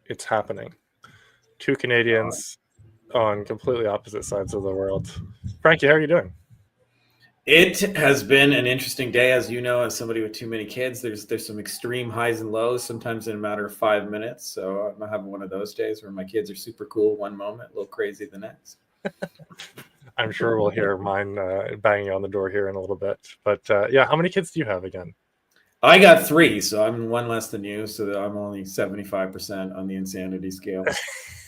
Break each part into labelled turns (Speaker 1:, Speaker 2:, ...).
Speaker 1: it's happening. Two Canadians on completely opposite sides of the world. Frankie, how are you doing?
Speaker 2: It has been an interesting day, as you know, as somebody with too many kids. There's some extreme highs and lows, sometimes in a matter of 5 minutes. So I'm having one of those days where my kids are super cool one moment, a little crazy the next.
Speaker 1: I'm sure we'll hear mine banging on the door here in a little bit. But yeah, how many kids do you have again?
Speaker 2: I got 3, so I'm one less than you. So I'm only 75% on the insanity scale.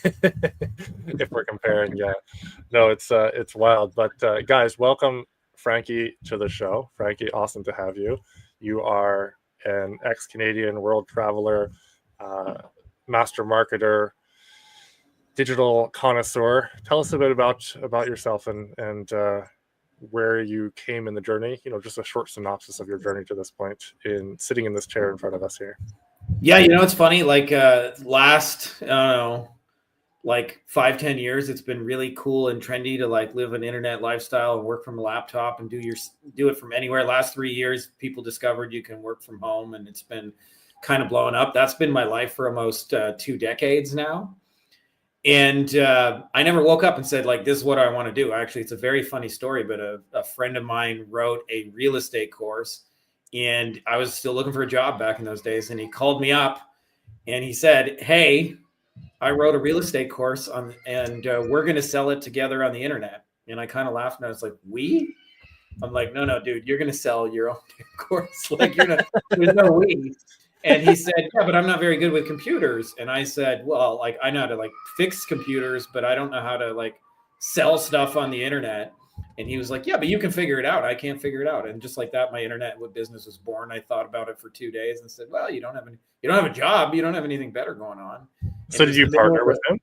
Speaker 1: If we're comparing, yeah. No, it's wild. But guys, welcome Frankie to the show. Frankie, awesome to have you. You are an ex-Canadian world traveler, master marketer, digital connoisseur. Tell us a bit about yourself and where you came in the journey. You know, just a short synopsis of your journey to this point in sitting in this chair in front of us here.
Speaker 2: Yeah, it's funny. Like last, I don't know, like 5-10 years, it's been really cool and trendy to like live an internet lifestyle and work from a laptop and do it from anywhere. Last 3 years, people discovered you can work from home, and it's been kind of blowing up. That's been my life for almost 2 decades now. And I never woke up and said, like, this is what I want to do. Actually, it's a very funny story, but a friend of mine wrote a real estate course, and I was still looking for a job back in those days. And he called me up and he said, hey, I wrote a real estate course and we're going to sell it together on the internet. And I kind of laughed and I was like, I'm like, no, dude, you're going to sell your own course. Like, there's no we. And he said, yeah, but I'm not very good with computers. And I said, well, like, I know how to like fix computers, but I don't know how to like sell stuff on the internet. And he was like, yeah, but you can figure it out. I can't figure it out. And just like that, my internet business was born. I thought about it for 2 days and said, well, you don't have a job. You don't have anything better going on.
Speaker 1: So did you partner with him?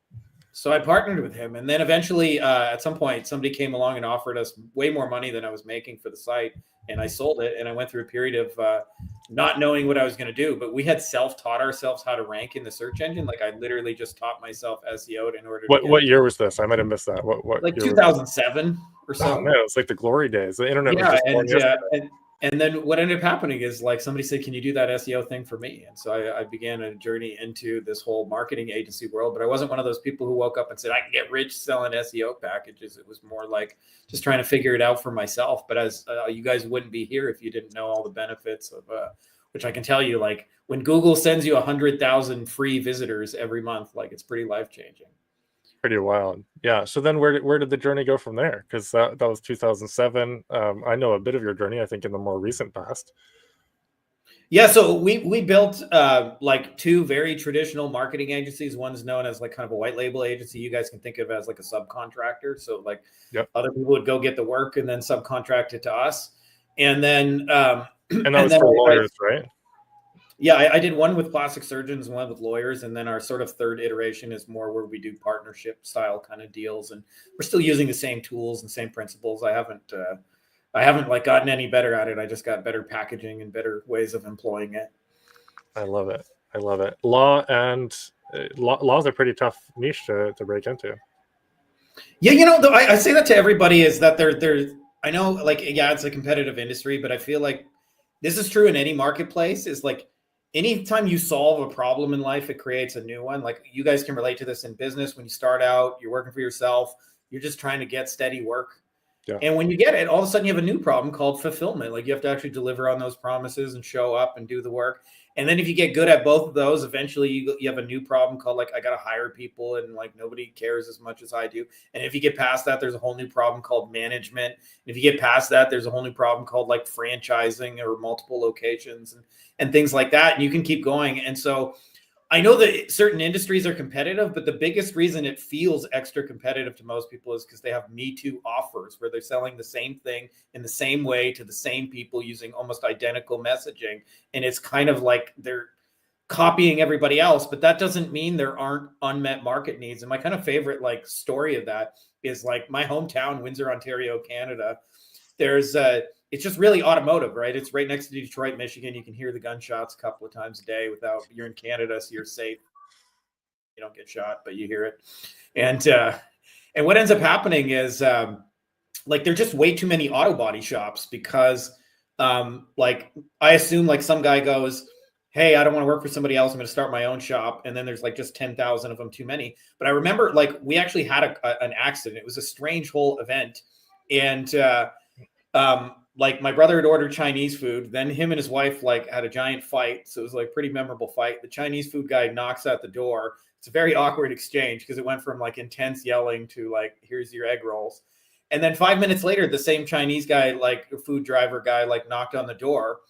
Speaker 2: So I partnered with him. And then eventually at some point, somebody came along and offered us way more money than I was making for the site. And I sold it. And I went through a period of not knowing what I was going to do. But we had self-taught ourselves how to rank in the search engine. Like I literally just taught myself SEO in order to
Speaker 1: What year was this? I might have missed that. What
Speaker 2: like 2007 or so.
Speaker 1: Oh, man, it was like the glory days. The internet was just born yesterday.
Speaker 2: And then what ended up happening is like somebody said, can you do that SEO thing for me? And so I began a journey into this whole marketing agency world. But I wasn't one of those people who woke up and said, I can get rich selling SEO packages. It was more like just trying to figure it out for myself. But as you guys wouldn't be here if you didn't know all the benefits of, which I can tell you, like when Google sends you 100,000 free visitors every month, like it's pretty life-changing.
Speaker 1: Pretty wild. Yeah. So then where did the journey go from there? Because that was 2007. I know a bit of your journey, I think, in the more recent past.
Speaker 2: Yeah. So we built like 2 very traditional marketing agencies. One's known as like kind of a white label agency. You guys can think of it as like a subcontractor. So like other people would go get the work and then subcontract it to us. And then
Speaker 1: and that was for lawyers, right?
Speaker 2: Yeah, I did one with plastic surgeons, one with lawyers, and then our sort of third iteration is more where we do partnership style kind of deals, and we're still using the same tools and same principles. I haven't like gotten any better at it. I just got better packaging and better ways of employing it.
Speaker 1: I love it. Law and law is a pretty tough niche to break into.
Speaker 2: Yeah, I say that to everybody is that they're I know like yeah, it's a competitive industry, but I feel like this is true in any marketplace. Is like anytime you solve a problem in life, it creates a new one. Like you guys can relate to this in business. When you start out, you're working for yourself. You're just trying to get steady work. Yeah. And when you get it, all of a sudden you have a new problem called fulfillment. Like you have to actually deliver on those promises and show up and do the work. And then if you get good at both of those, eventually you have a new problem called like, I got to hire people and like nobody cares as much as I do. And if you get past that, there's a whole new problem called management. And if you get past that, there's a whole new problem called like franchising or multiple locations and things like that. And you can keep going. And so I know that certain industries are competitive, but the biggest reason it feels extra competitive to most people is because they have Me Too offers where they're selling the same thing in the same way to the same people using almost identical messaging. And it's kind of like they're copying everybody else, but that doesn't mean there aren't unmet market needs. And my kind of favorite like story of that is like my hometown, Windsor, Ontario, Canada. It's just really automotive, right? It's right next to Detroit, Michigan. You can hear the gunshots a couple of times a day you're in Canada, so you're safe. You don't get shot, but you hear it. And what ends up happening is like there are just way too many auto body shops because like I assume like some guy goes, hey, I don't want to work for somebody else. I'm going to start my own shop. And then there's like just 10,000 of them too many. But I remember like we actually had an accident. It was a strange whole event. And like my brother had ordered Chinese food. Then him and his wife like had a giant fight. So it was like pretty memorable fight. The Chinese food guy knocks at the door. It's a very awkward exchange because it went from like intense yelling to like, here's your egg rolls. And then 5 minutes later, the same Chinese guy, like food driver guy, like knocked on the door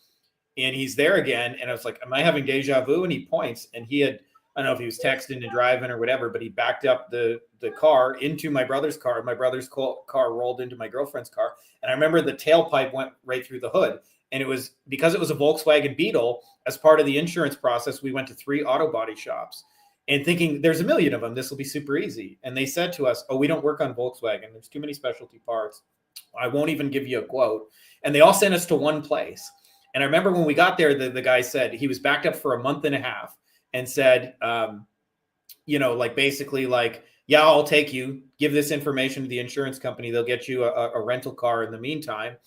Speaker 2: and he's there again. And I was like, am I having deja vu? And he points and he had, I don't know if he was texting and driving or whatever, but he backed up the car into my brother's car. My brother's car rolled into my girlfriend's car. And I remember the tailpipe went right through the hood. And it was because it was a Volkswagen Beetle. As part of the insurance process, we went to 3 auto body shops and thinking there's a million of them. This will be super easy. And they said to us, oh, we don't work on Volkswagen. There's too many specialty parts. I won't even give you a quote. And they all sent us to one place. And I remember when we got there, the guy said he was backed up for a month and a half and said, like basically like, yeah, I'll take you, give this information to the insurance company. They'll get you a rental car in the meantime.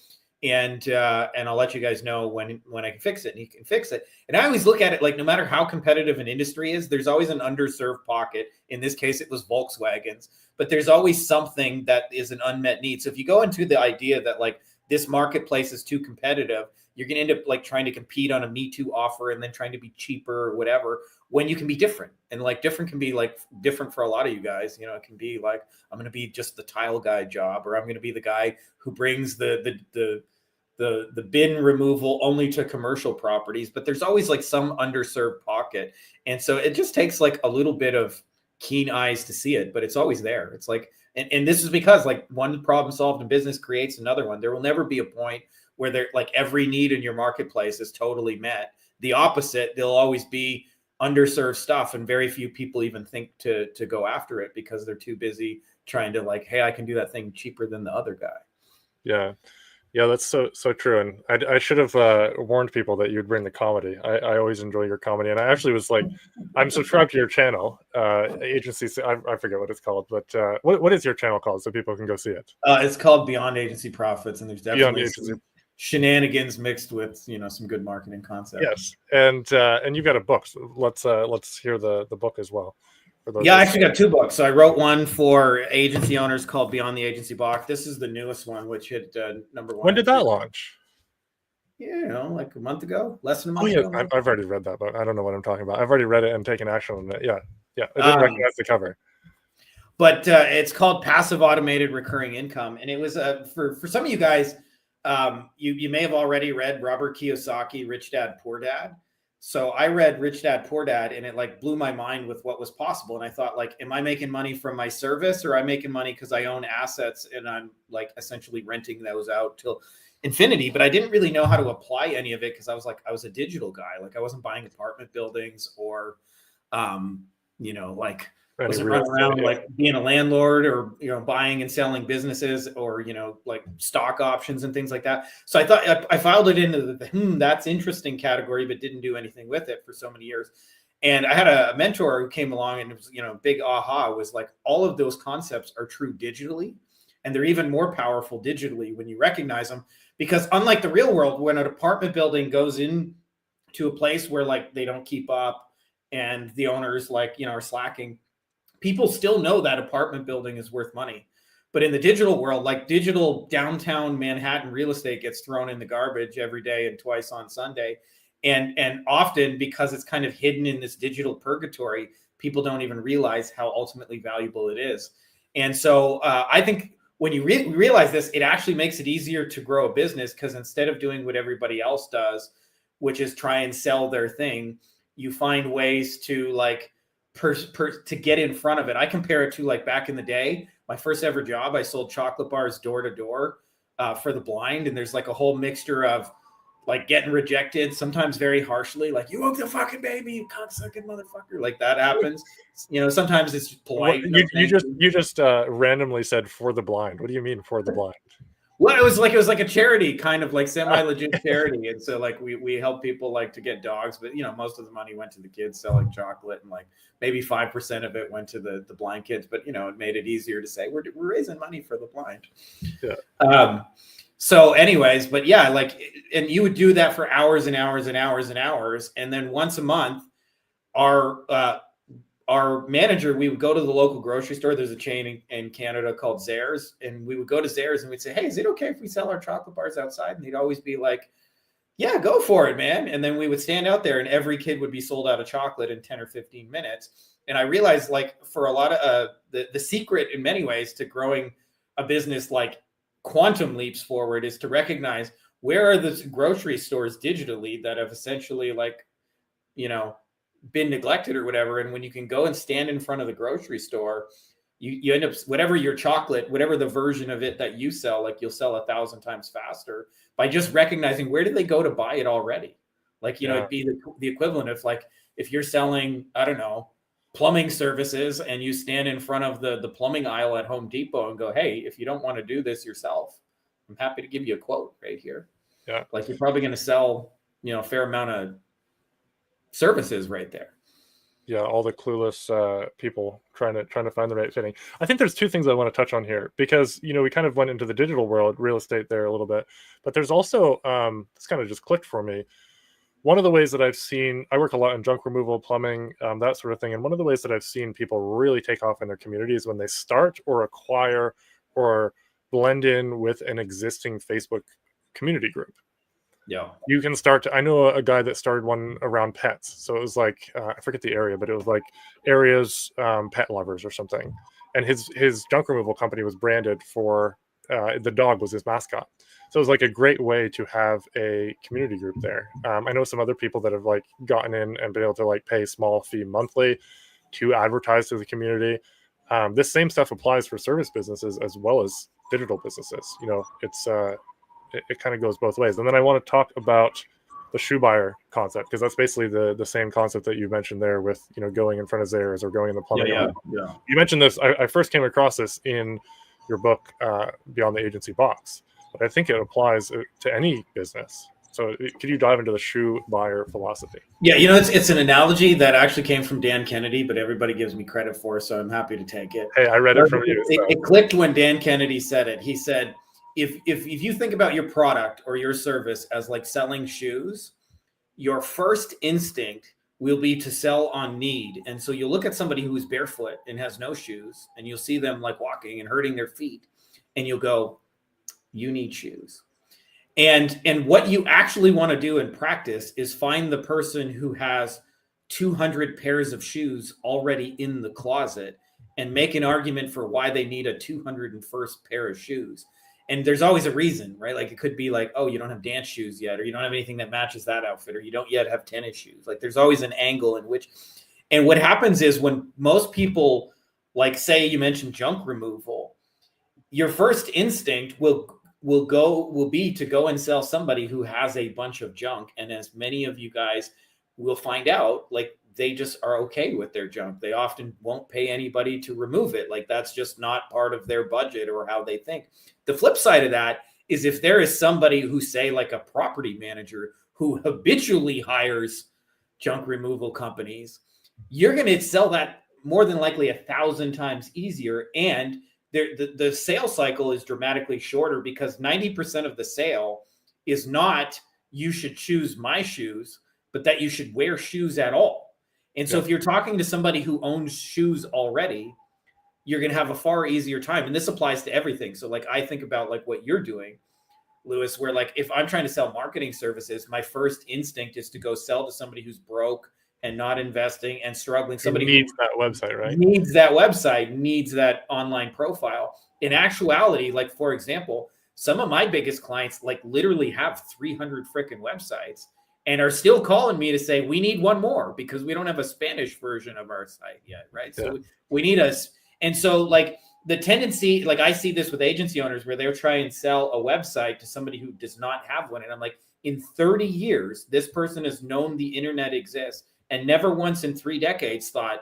Speaker 2: And I'll let you guys know when I can fix it. And he can fix it. And I always look at it like no matter how competitive an industry is, there's always an underserved pocket. In this case, it was Volkswagens, but there's always something that is an unmet need. So if you go into the idea that like this marketplace is too competitive, you're going to end up like trying to compete on a Me Too offer and then trying to be cheaper or whatever when you can be different. And like different can be like different for a lot of you guys. It can be like, I'm going to be just the tile guy job, or I'm going to be the guy who brings the bin removal only to commercial properties. But there's always like some underserved pocket. And so it just takes like a little bit of keen eyes to see it, but it's always there. It's like, and this is because like one problem solved in business creates another one. There will never be a point where they're like every need in your marketplace is totally met. The opposite, there'll always be underserved stuff, and very few people even think to go after it because they're too busy trying to like, hey, I can do that thing cheaper than the other guy.
Speaker 1: Yeah, that's so true. And I should have warned people that you'd bring the comedy. I always enjoy your comedy, and I actually was like, I'm subscribed to your channel, agency. I forget what it's called, but what is your channel called so people can go see it?
Speaker 2: It's called Beyond Agency Profits, and there's definitely
Speaker 1: Agency
Speaker 2: shenanigans mixed with some good marketing concepts.
Speaker 1: Yes, and you've got a book. So let's hear the book as well.
Speaker 2: Yeah, I actually got 2 books. So I wrote one for agency owners called Beyond the Agency Box. This is the newest one, which hit number 1.
Speaker 1: When did that launch?
Speaker 2: Like a month ago, less than a month ago.
Speaker 1: I've already read that, but I don't know what I'm talking about. I've already read it and taken action on it. Yeah. I didn't recognize the cover.
Speaker 2: But it's called Passive Automated Recurring Income, and it was for some of you guys. You may have already read Robert Kiyosaki, Rich Dad, Poor Dad. So I read Rich Dad, Poor Dad, and it like blew my mind with what was possible. And I thought, like, am I making money from my service, or am I making money because I own assets and I'm like essentially renting those out till infinity? But I didn't really know how to apply any of it because I was a digital guy. Like I wasn't buying apartment buildings or, like wasn't running around like being a landlord or buying and selling businesses or like stock options and things like that. So I thought I filed it into the that's interesting category, but didn't do anything with it for so many years. And I had a mentor who came along, and it was big aha was like all of those concepts are true digitally, and they're even more powerful digitally when you recognize them. Because unlike the real world, when an apartment building goes in to a place where like they don't keep up and the owners like are slacking, people still know that apartment building is worth money. But in the digital world, like digital downtown Manhattan real estate gets thrown in the garbage every day and twice on Sunday. And often because it's kind of hidden in this digital purgatory, people don't even realize how ultimately valuable it is. And so I think when you realize this, it actually makes it easier to grow a business, because instead of doing what everybody else does, which is try and sell their thing, you find ways to like to get in front of it. I compare it to like back in the day, my first ever job, I sold chocolate bars door to door for the blind. And there's like a whole mixture of like getting rejected, sometimes very harshly, like you woke the fucking baby, you cocksucking motherfucker. Like that happens. Sometimes it's polite.
Speaker 1: You just randomly said for the blind. What do you mean for the blind?
Speaker 2: Well, it was like a charity, kind of like semi-legit charity. And so like we help people like to get dogs, but most of the money went to the kids selling chocolate, and like maybe 5% of it went to the blind kids. But it made it easier to say we're raising money for the blind.
Speaker 1: Yeah.
Speaker 2: So anyways, but yeah, like, and you would do that for hours and hours and hours and hours. And then once a month, our manager, we would go to the local grocery store. There's a chain in Canada called Zehrs, and we would go to Zehrs and we'd say, hey, is it okay if we sell our chocolate bars outside? And he'd always be like, yeah, go for it, man. And then we would stand out there and every kid would be sold out of chocolate in 10 or 15 minutes. And I realized, like, for a lot of the secret in many ways to growing a business like quantum leaps forward is to recognize where are the grocery stores digitally that have essentially, like, you know, been neglected or whatever. And when you can go and stand in front of the grocery store, you end up, whatever your chocolate, whatever the version of it that you sell, like, you'll sell 1,000 times faster by just recognizing where did they go to buy it already. Like, you know, it'd be the equivalent of, like, if you're selling, I don't know, plumbing services and you stand in front of the plumbing aisle at Home Depot and go, hey, if you don't want to do this yourself, I'm happy to give you a quote right here.
Speaker 1: Yeah.
Speaker 2: Like, you're probably going to sell, you know, a fair amount of services right there.
Speaker 1: Yeah, all the clueless people trying to find the right fitting. I think there's two things I want to touch on here, because, you know, we kind of went into the digital world, real estate there a little bit, but there's also this kind of just clicked for me. One of the ways that I've seen, I work a lot in junk removal, plumbing, that sort of thing, and one of the ways that I've seen people really take off in their community is when they start or acquire or blend in with an existing Facebook community group.
Speaker 2: Yeah.
Speaker 1: You can start to, I know a guy that started one around pets. So it was like, I forget the area, but it was like areas, pet lovers or something. And his junk removal company was branded for, the dog was his mascot. So it was like a great way to have a community group there. I know some other people that have, like, gotten in and been able to, like, pay a small fee monthly to advertise to the community. This same stuff applies for service businesses as well as digital businesses. You know, it's, it kind of goes both ways. And then I want to talk about the shoe buyer concept, because that's basically the same concept that you mentioned there with, you know, going in front of Zehrs or going in the plumbing.
Speaker 2: Yeah.
Speaker 1: You mentioned this. I first came across this in your book, Beyond the Agency Box, but I think it applies to any business. So could you dive into the shoe buyer philosophy?
Speaker 2: Yeah, you know, it's an analogy that actually came from Dan Kennedy, but everybody gives me credit for, so I'm happy to take it.
Speaker 1: Hey, I read it from you.
Speaker 2: So. It clicked when Dan Kennedy said it. He said, if you think about your product or your service as like selling shoes, your first instinct will be to sell on need. And so you'll look at somebody who is barefoot and has no shoes, and you'll see them, like, walking and hurting their feet, and you'll go, you need shoes. And what you actually want to do in practice is find the person who has 200 pairs of shoes already in the closet and make an argument for why they need a 201st pair of shoes. And there's always a reason, right? Like, it could be like, oh, you don't have dance shoes yet, or you don't have anything that matches that outfit, or you don't yet have tennis shoes. Like, there's always an angle in which, and what happens is when most people, like, say you mentioned junk removal, your first instinct will be to go and sell somebody who has a bunch of junk. And as many of you guys will find out, like, they just are okay with their junk. They often won't pay anybody to remove it. Like, that's just not part of their budget or how they think. The flip side of that is if there is somebody who, say, like a property manager who habitually hires junk removal companies, you're going to sell that more than likely 1,000 times easier. And the sales cycle is dramatically shorter, because 90% of the sale is not you should choose my shoes, but that you should wear shoes at all. And so if you're talking to somebody who owns shoes already, you're going to have a far easier time. And this applies to everything. So, like, I think about, like, what you're doing, Lewis, where, like, if I'm trying to sell marketing services, my first instinct is to go sell to somebody who's broke and not investing and struggling. Somebody
Speaker 1: who needs that website, right?
Speaker 2: Needs that website, needs that online profile. In actuality, like, for example, some of my biggest clients, like, literally have 300 freaking websites and are still calling me to say, we need one more because we don't have a Spanish version of our site yet, right? So we need us. And so, like, the tendency, like, I see this with agency owners where they'll try and sell a website to somebody who does not have one. And I'm like, in 30 years, this person has known the internet exists and never once in 3 decades thought,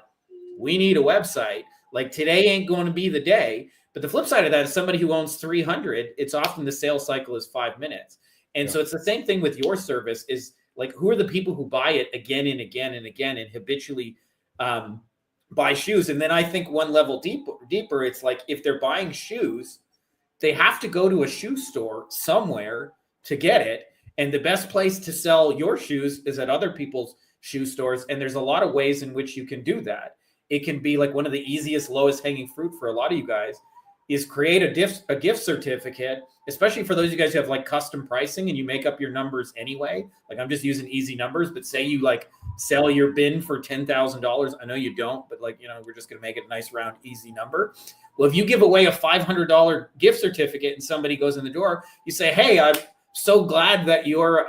Speaker 2: we need a website. Like, today ain't going to be the day. But the flip side of that is somebody who owns 300, it's often the sales cycle is 5 minutes. And so it's the same thing with your service is, like, who are the people who buy it again and again and again and habitually buy shoes? And then I think one level deeper, it's like, if they're buying shoes, they have to go to a shoe store somewhere to get it. And the best place to sell your shoes is at other people's shoe stores. And there's a lot of ways in which you can do that. It can be like one of the easiest, lowest hanging fruit for a lot of you guys is create a gift certificate, especially for those of you guys who have like custom pricing and you make up your numbers anyway. Like I'm just using easy numbers, but say you like sell your bin for $10,000. I know you don't, but like, we're just going to make it a nice round, easy number. Well, if you give away a $500 gift certificate and somebody goes in the door, you say, hey, I'm so glad that you're,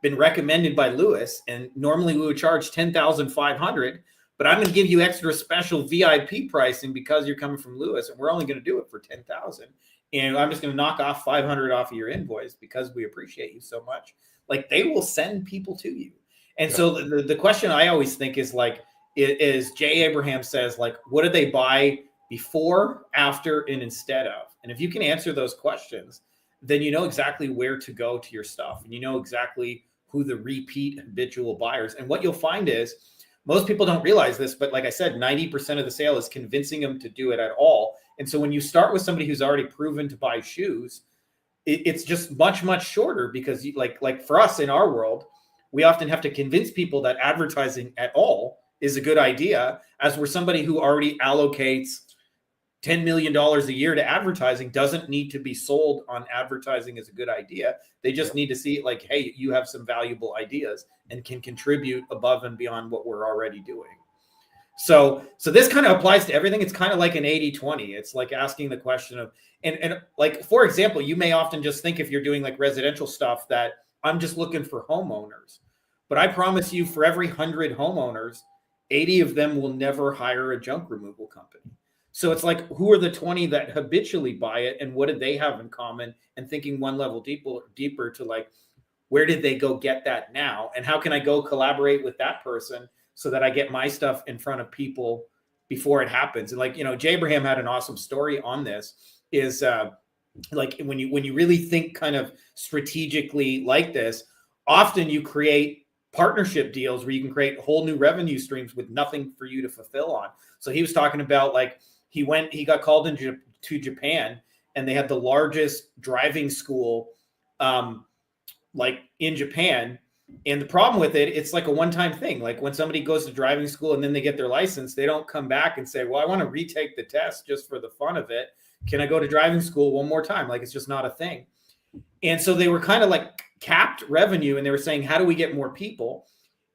Speaker 2: been recommended by Lewis. And normally we would charge $10,500. But I'm going to give you extra special VIP pricing because you're coming from Lewis, and we're only going to do it for $10,000. And I'm just going to knock off $500 off of your invoice because we appreciate you so much. Like they will send people to you. And so the question I always think is like, is Jay Abraham says, like, what did they buy before, after, and instead of? And if you can answer those questions, then you know exactly where to go to your stuff, and you know exactly who the repeat habitual buyers. And what you'll find is, most people don't realize this, but like I said, 90% of the sale is convincing them to do it at all. And so when you start with somebody who's already proven to buy shoes, it's just much, much shorter because like for us in our world, we often have to convince people that advertising at all is a good idea, as we're somebody who already allocates $10 million a year to advertising doesn't need to be sold on advertising as a good idea. They just need to see like, hey, you have some valuable ideas and can contribute above and beyond what we're already doing. So this kind of applies to everything. It's kind of like an 80-20. It's like asking the question of, and like, for example, you may often just think if you're doing like residential stuff that I'm just looking for homeowners, but I promise you for every 100 homeowners, 80 of them will never hire a junk removal company. So it's like, who are the 20 that habitually buy it and what did they have in common? And thinking one level deeper to like, where did they go get that now? And how can I go collaborate with that person so that I get my stuff in front of people before it happens? And like, Jay Abraham had an awesome story on this is like when you really think kind of strategically like this, often you create partnership deals where you can create whole new revenue streams with nothing for you to fulfill on. So he was talking about like, he got called into Japan and they had the largest driving school like in Japan. And the problem with it, it's like a one-time thing. Like when somebody goes to driving school and then they get their license, they don't come back and say, well, I want to retake the test just for the fun of it. Can I go to driving school one more time? Like it's just not a thing. And so they were kind of like capped revenue and they were saying, how do we get more people?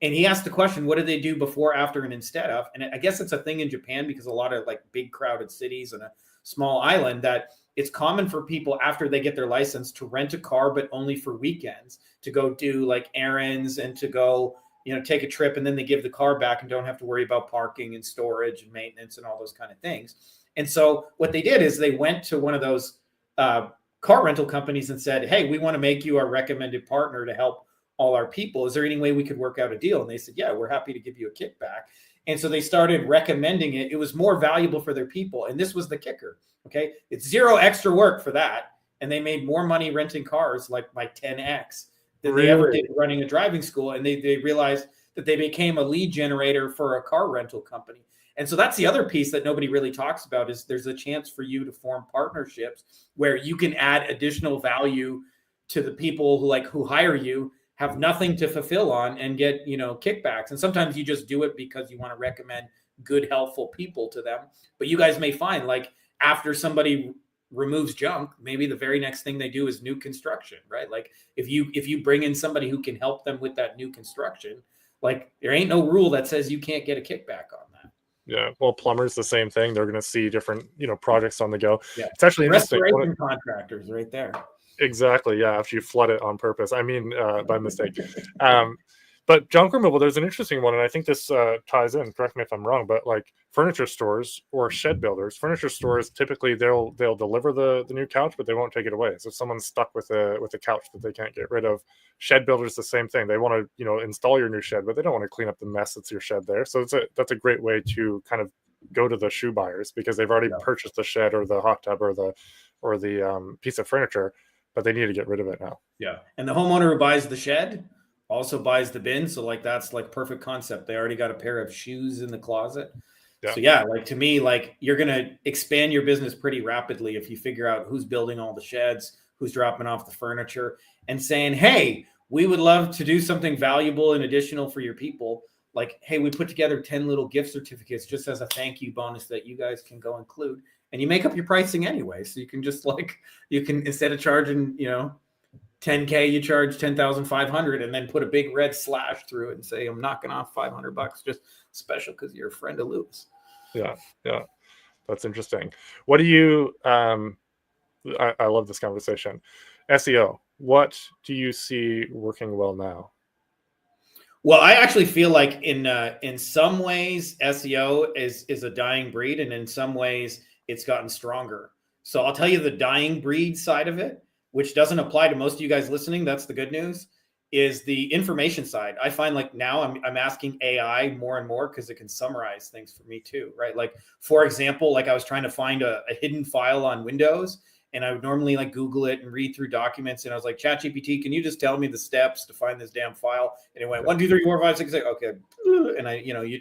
Speaker 2: And he asked the question, what did they do before, after, and instead of? And I guess it's a thing in Japan because a lot of like big crowded cities and a small island that it's common for people after they get their license to rent a car, but only for weekends to go do like errands and to go, take a trip. And then they give the car back and don't have to worry about parking and storage and maintenance and all those kind of things. And so what they did is they went to one of those car rental companies and said, hey, we want to make you our recommended partner to help all our people. Is there any way we could work out a deal? And they said, yeah, we're happy to give you a kickback. And so they started recommending it. It was more valuable for their people. And this was the kicker. Okay. It's zero extra work for that. And they made more money renting cars like by 10x than they ever did running a driving school. And they realized that they became a lead generator for a car rental company. And so that's the other piece that nobody really talks about is there's a chance for you to form partnerships where you can add additional value to the people who hire you, have nothing to fulfill on and get, kickbacks. And sometimes you just do it because you want to recommend good, helpful people to them. But you guys may find like after somebody removes junk, maybe the very next thing they do is new construction, right? Like if you bring in somebody who can help them with that new construction, like there ain't no rule that says you can't get a kickback on that.
Speaker 1: Yeah, well, plumbers the same thing. They're going to see different, projects on the go.
Speaker 2: Yeah,
Speaker 1: it's actually interesting.
Speaker 2: Restoration contractors, right there.
Speaker 1: Exactly. Yeah, after you flood it on purpose. I mean, by mistake. But junk removal, there's an interesting one, and I think this ties in. Correct me if I'm wrong, but like furniture stores or shed builders, furniture stores typically they'll deliver the new couch, but they won't take it away. So if someone's stuck with a couch that they can't get rid of, shed builders the same thing. They want to install your new shed, but they don't want to clean up the mess that's your shed there. So that's a great way to kind of go to the shoe buyers because they've already purchased the shed or the hot tub or the piece of furniture, but they need to get rid of it now.
Speaker 2: Yeah, and the homeowner who buys the shed also buys the bin. So like that's like perfect concept. They already got a pair of shoes in the closet. So yeah, like to me, like you're going to expand your business pretty rapidly if you figure out who's building all the sheds, who's dropping off the furniture, and saying, hey, we would love to do something valuable and additional for your people. Like, hey, we put together 10 little gift certificates just as a thank you bonus that you guys can go include. And you make up your pricing anyway. So you can just like, you can, instead of charging, 10K, you charge 10,500 and then put a big red slash through it and say, I'm knocking off $500 just special because you're a friend of Lewis.
Speaker 1: Yeah. That's interesting. What do you, I love this conversation. SEO, what do you see working well now?
Speaker 2: Well, I actually feel like in some ways SEO is a dying breed, and in some ways it's gotten stronger. So I'll tell you the dying breed side of it, which doesn't apply to most of you guys listening. That's the good news. Is the information side. I find like now I'm asking AI more and more because it can summarize things for me too, right? Like for example, like I was trying to find a hidden file on Windows, and I would normally like Google it and read through documents, and I was like, ChatGPT, can you just tell me the steps to find this damn file? And it went 1, 2, 3, 4, 5, 6, 7. Okay, and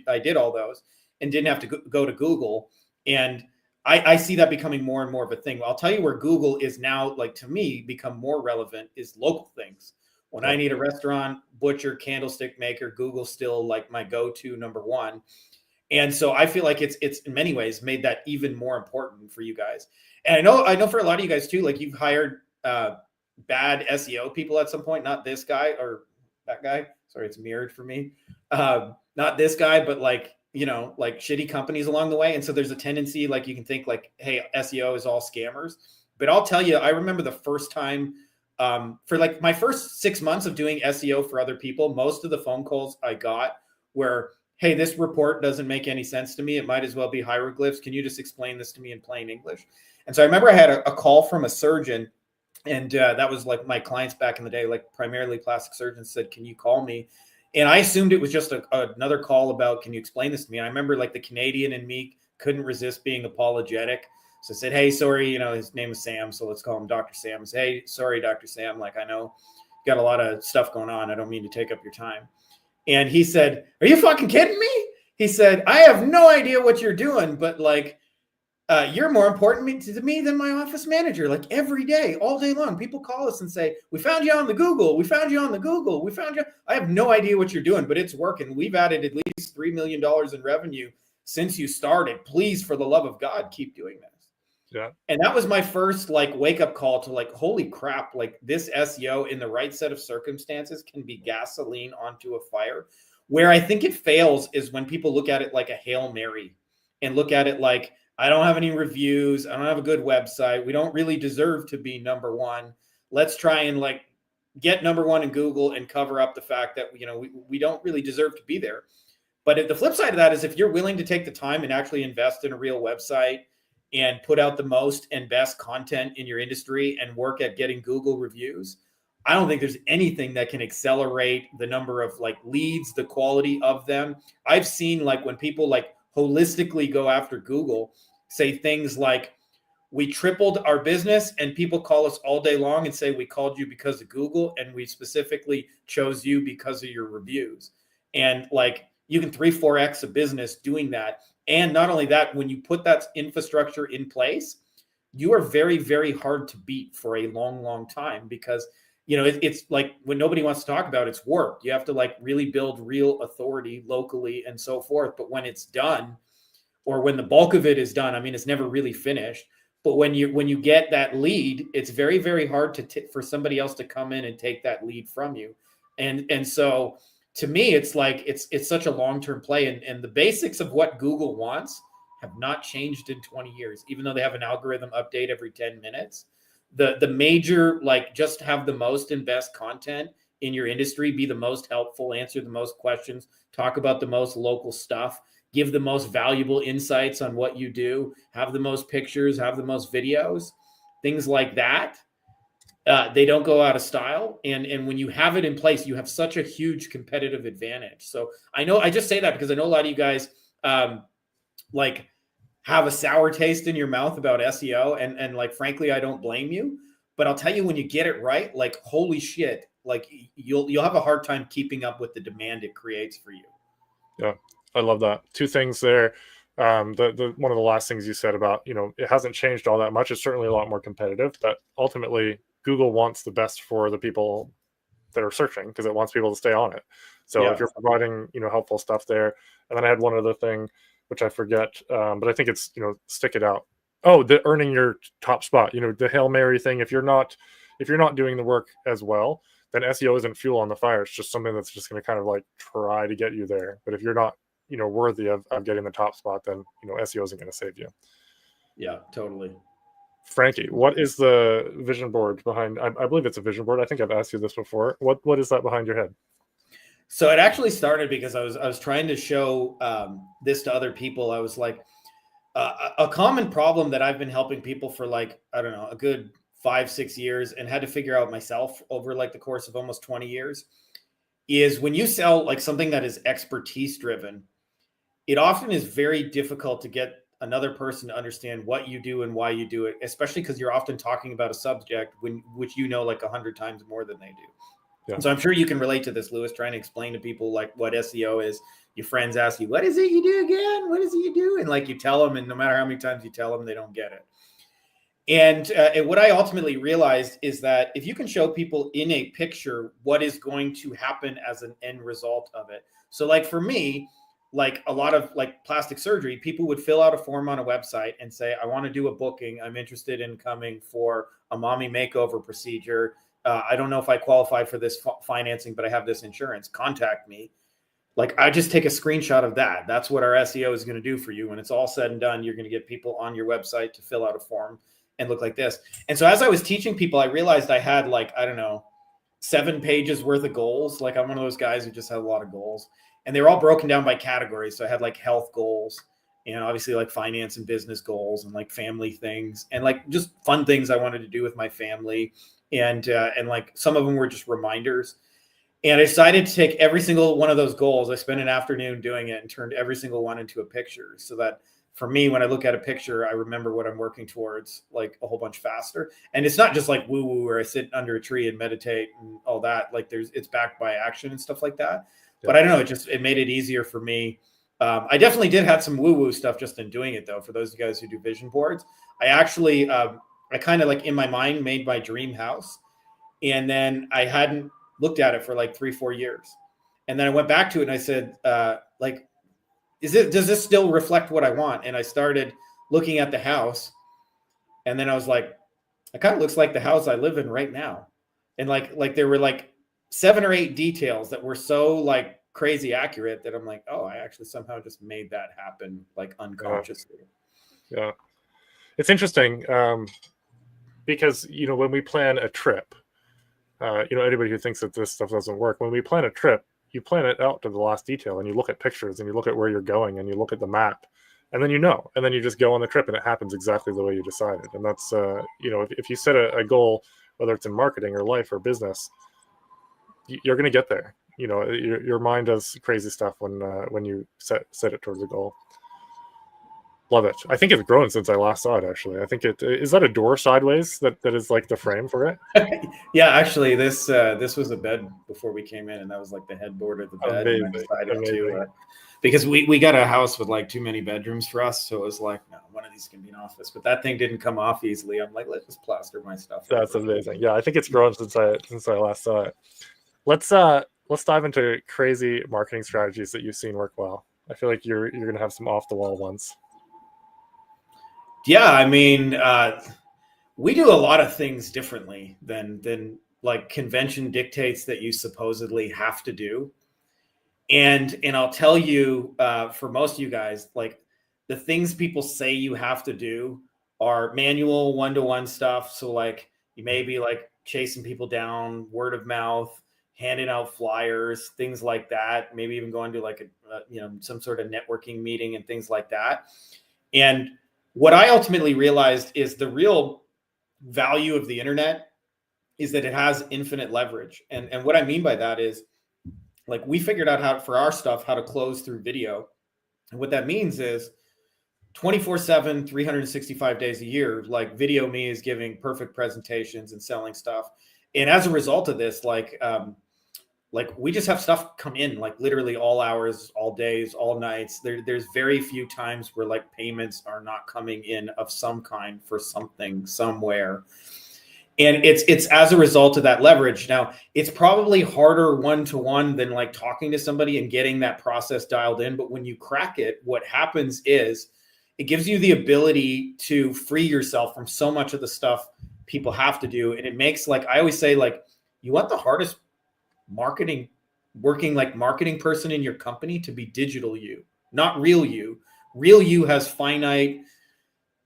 Speaker 2: I did all those and didn't have to go to Google. And I see that becoming more and more of a thing. I'll tell you where Google is now, like to me, become more relevant is local things. When I need a restaurant, butcher, candlestick maker, Google's still like my go-to number one. And so I feel like it's in many ways made that even more important for you guys. And I know for a lot of you guys too, like you've hired bad SEO people at some point, not this guy or that guy. Sorry, it's mirrored for me. Not this guy, but like shitty companies along the way. And so there's a tendency, like you can think like, hey, SEO is all scammers. But I'll tell you, I remember the first time for like my first 6 months of doing SEO for other people, most of the phone calls I got were, hey, this report doesn't make any sense to me. It might as well be hieroglyphs. Can you just explain this to me in plain English? And so I remember I had a call from a surgeon, and that was like my clients back in the day, like primarily plastic surgeons, said, can you call me? And I assumed it was just another call about, can you explain this to me? And I remember like the Canadian in me couldn't resist being apologetic. So I said, hey, sorry, his name is Sam, so let's call him Dr. Sam. I said, hey, sorry, Dr. Sam. Like, I know you got a lot of stuff going on. I don't mean to take up your time. And he said, are you fucking kidding me? He said, I have no idea what you're doing, but like, you're more important to me than my office manager. Like every day, all day long, people call us and say, we found you on the Google. We found you on the Google. We found you. I have no idea what you're doing, but it's working. We've added at least $3 million in revenue since you started. Please, for the love of God, keep doing this.
Speaker 1: Yeah.
Speaker 2: And that was my first like wake up call to like, holy crap, like this SEO in the right set of circumstances can be gasoline onto a fire. Where I think it fails is when people look at it like a Hail Mary and look at it like, I don't have any reviews. I don't have a good website. We don't really deserve to be number one. Let's try and like get number one in Google and cover up the fact that, we don't really deserve to be there. But the flip side of that is if you're willing to take the time and actually invest in a real website and put out the most and best content in your industry and work at getting Google reviews, I don't think there's anything that can accelerate the number of like leads, the quality of them. I've seen like when people like holistically go after Google, say things like, we tripled our business, and people call us all day long and say, we called you because of Google, and we specifically chose you because of your reviews. And like you can 3-4x a business doing that. And not only that, when you put that infrastructure in place, you are very, very hard to beat for a long, long time because, it's like when nobody wants to talk about it's work. You have to like really build real authority locally and so forth. But when it's done, or when the bulk of it is done, I mean, it's never really finished. But when you get that lead, it's very, very hard for somebody else to come in and take that lead from you. And so to me, it's like it's such a long-term play, and the basics of what Google wants have not changed in 20 years, even though they have an algorithm update every 10 minutes. The major, like, just have the most and best content in your industry, be the most helpful, answer the most questions, talk about the most local stuff, give the most valuable insights on what you do, have the most pictures, have the most videos, things like that. They don't go out of style. And when you have it in place, you have such a huge competitive advantage. So I just say that because I know a lot of you guys like have a sour taste in your mouth about SEO. And like, frankly, I don't blame you, but I'll tell you, when you get it right, like, holy shit, like you'll have a hard time keeping up with the demand it creates for you.
Speaker 1: Yeah. I love that. Two things there. The one of the last things you said about, it hasn't changed all that much. It's certainly a lot more competitive, but ultimately Google wants the best for the people that are searching because it wants people to stay on it. So if
Speaker 2: Yeah.
Speaker 1: you're providing, helpful stuff there. And then I had one other thing, which I forget, but I think it's, stick it out. Oh, the earning your top spot, the Hail Mary thing. If you're not doing the work as well, then SEO isn't fuel on the fire. It's just something that's just going to kind of like try to get you there. But if you're not, worthy of getting the top spot, then, SEO isn't going to save you.
Speaker 2: Yeah, totally.
Speaker 1: Frankie, what is the vision board behind? I believe it's a vision board. I think I've asked you this before. What is that behind your head?
Speaker 2: So it actually started because I was trying to show this to other people. I was like, a common problem that I've been helping people for like, I don't know, a good 5-6 years and had to figure out myself over like the course of almost 20 years is when you sell like something that is expertise driven, it often is very difficult to get another person to understand what you do and why you do it, especially because you're often talking about a subject which like 100 times more than they do.
Speaker 1: Yeah.
Speaker 2: So I'm sure you can relate to this, Lewis, trying to explain to people like what SEO is. Your friends ask you, what is it you do again? What is it you do? And like you tell them, and no matter how many times you tell them, they don't get it. And what I ultimately realized is that if you can show people in a picture what is going to happen as an end result of it. So like for me, like a lot of like plastic surgery, people would fill out a form on a website and say, I want to do a booking. I'm interested in coming for a mommy makeover procedure. I don't know if I qualify for this financing, but I have this insurance. Contact me. Like I just take a screenshot of that. That's what our SEO is going to do for you. When it's all said and done, you're going to get people on your website to fill out a form and look like this. And so as I was teaching people, I realized I had like, I don't know, 7 pages worth of goals. Like I'm one of those guys who just had a lot of goals, and they were all broken down by categories. So I had like health goals and obviously like finance and business goals and like family things and like just fun things I wanted to do with my family. And like some of them were just reminders. And I decided to take every single one of those goals. I spent an afternoon doing it and turned every single one into a picture so that for me, when I look at a picture, I remember what I'm working towards like a whole bunch faster. And it's not just like woo woo where I sit under a tree and meditate and all that. Like it's backed by action and stuff like that. Yeah. But I don't know. It made it easier for me. I definitely did have some woo woo stuff just in doing it though. For those of you guys who do vision boards, I actually, I kind of like in my mind made my dream house. And then I hadn't looked at it for like 3-4 years. And then I went back to it and I said, like, does this still reflect what I want? And I started looking at the house, and then I was like, it kind of looks like the house I live in right now. And like there were like 7 or 8 details that were so like crazy accurate that I'm like, oh, I actually somehow just made that happen like unconsciously.
Speaker 1: Yeah. It's interesting because, when we plan a trip, anybody who thinks that this stuff doesn't work, when we plan a trip, you plan it out to the last detail, and you look at pictures, and you look at where you're going, and you look at the map, and then and then you just go on the trip, and it happens exactly the way you decided. And that's if you set a goal, whether it's in marketing or life or business, you're going to get there. Your mind does crazy stuff when you set it towards a goal. Love it. I think it's grown since I last saw it, actually. I think is that a door sideways that is like the frame for it?
Speaker 2: Yeah, actually, this was a bed before we came in, and that was like the headboard of the bed.
Speaker 1: Amazing.
Speaker 2: And I decided to, because we got a house with like too many bedrooms for us. So it was like, no, one of these can be an office. But that thing didn't come off easily. I'm like, let's just plaster my stuff.
Speaker 1: That's amazing. Yeah, I think it's grown since I last saw it. Let's dive into crazy marketing strategies that you've seen work well. I feel like you're gonna have some off the wall ones.
Speaker 2: Yeah, I mean, we do a lot of things differently than like convention dictates that you supposedly have to do. And I'll tell you, for most of you guys, like the things people say you have to do are manual one-to-one stuff. So like you may be like chasing people down, word of mouth, handing out flyers, things like that. Maybe even going to like some sort of networking meeting and things like that. And what I ultimately realized is the real value of the internet is that it has infinite leverage. And what I mean by that is like we figured out how for our stuff, how to close through video. And what that means is 24/7, 365 days a year, like Video Me is giving perfect presentations and selling stuff. And as a result of this, like like we just have stuff come in like literally all hours, all days, all nights. There's very few times where like payments are not coming in of some kind for something somewhere. And it's as a result of that leverage. Now, it's probably harder one-to-one than like talking to somebody and getting that process dialed in. But when you crack it, what happens is it gives you the ability to free yourself from so much of the stuff people have to do. And it makes, like I always say, like, you want the hardest marketing person in your company to be digital you, not real you. Real you has finite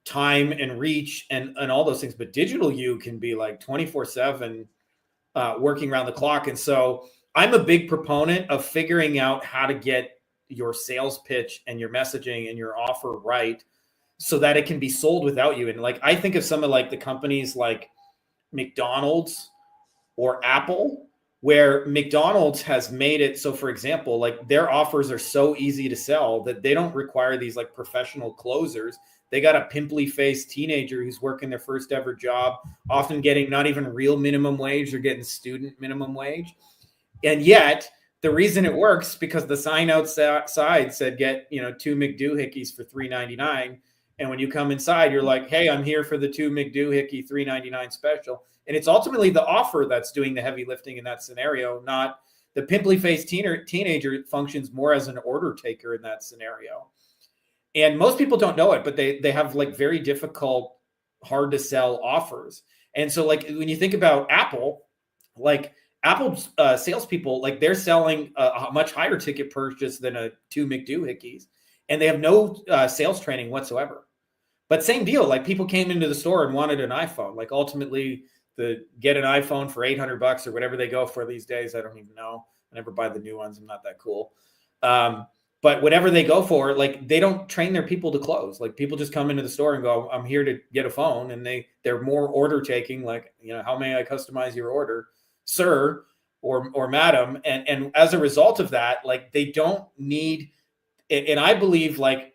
Speaker 2: time and reach and all those things, but digital you can be like 24/7 working around the clock. And so I'm a big proponent of figuring out how to get your sales pitch and your messaging and your offer right so that it can be sold without you. And like I think of some of like the companies like McDonald's or Apple, where McDonald's has made it so, for example, like their offers are so easy to sell that they don't require these like professional closers. They got a pimply faced teenager who's working their first ever job, often getting not even real minimum wage, they're getting student minimum wage. And yet the reason it works because the sign outside said get, 2 McDoohickeys for $3.99. And when you come inside, you're like, hey, I'm here for the 2 McDoohickey $3.99 special. And it's ultimately the offer that's doing the heavy lifting in that scenario, not the pimply faced teenager functions more as an order taker in that scenario. And most people don't know it, but they have like very difficult, hard to sell offers. And so like when you think about Apple, like Apple's salespeople, like they're selling a much higher ticket purchase than a 2 McDoohickeys, and they have no sales training whatsoever. But same deal, like people came into the store and wanted an iPhone. Like ultimately, get an iPhone for $800 or whatever they go for these days. I don't even know. I never buy the new ones. I'm not that cool. But whatever they go for, like they don't train their people to close. Like people just come into the store and go, I'm here to get a phone. And they're more order taking, like, how may I customize your order, sir or madam? And as a result of that, like they don't need, and I believe like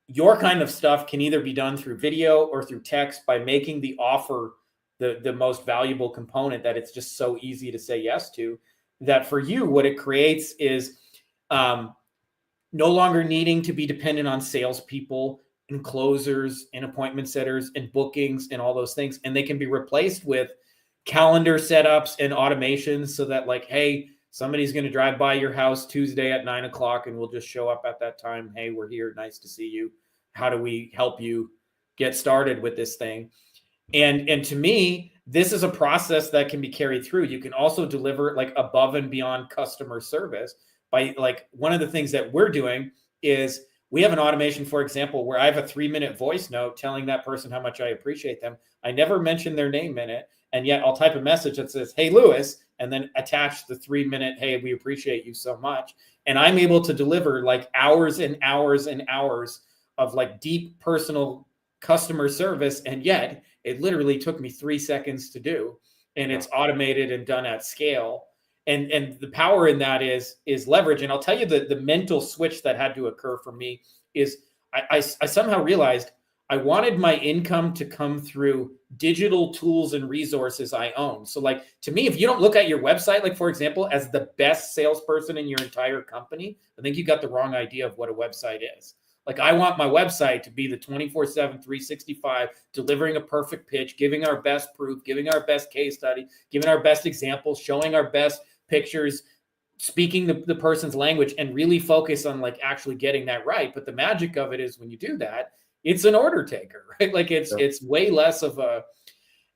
Speaker 2: your kind of stuff can either be done through video or through text by making the offer the most valuable component that it's just so easy to say yes to. That for you, what it creates is no longer needing to be dependent on salespeople and closers and appointment setters and bookings and all those things. And they can be replaced with calendar setups and automations so that like, hey, somebody's going to drive by your house Tuesday at 9:00 and we'll just show up at that time. Hey, we're here. Nice to see you. How do we help you get started with this thing? And to me, this is a process that can be carried through. You can also deliver like above and beyond customer service by like one of the things that we're doing is we have an automation, for example, where I have a 3-minute voice note telling that person how much I appreciate them. I never mention their name in it. And yet I'll type a message that says, hey, Lewis, and then attach the 3-minute, hey, we appreciate you so much. And I'm able to deliver like hours and hours and hours of like deep personal customer service. And yet it literally took me 3 seconds to do. And it's automated and done at scale. And the power in that is leverage. And I'll tell you the mental switch that had to occur for me is I somehow realized I wanted my income to come through digital tools and resources I own. So like to me, if you don't look at your website, like for example, as the best salesperson in your entire company, I think you got the wrong idea of what a website is. Like I want my website to be the 24/7, 365, delivering a perfect pitch, giving our best proof, giving our best case study, giving our best examples, showing our best pictures, speaking the person's language, and really focus on like actually getting that right. But the magic of it is when you do that, it's an order taker, right? Like it's way less of a.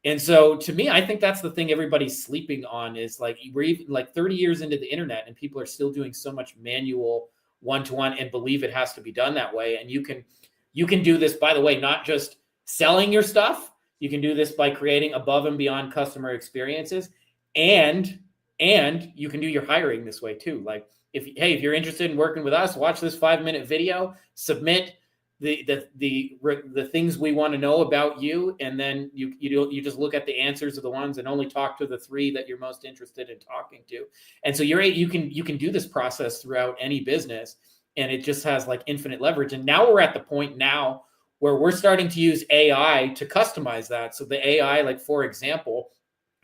Speaker 2: And so to me, I think that's the thing everybody's sleeping on is like we're even like 30 years into the internet and people are still doing so much manual one-to-one and believe it has to be done that way. And you can do this, by the way, not just selling your stuff. You can do this by creating above and beyond customer experiences, and you can do your hiring this way too. Like if you're interested in working with us, watch this 5-minute video, submit the things we want to know about you, and then you just look at the answers of the ones and only talk to the 3 that you're most interested in talking to. And so you can do this process throughout any business, and it just has like infinite leverage. And now we're at the point now where we're starting to use AI to customize that. So the AI, like for example,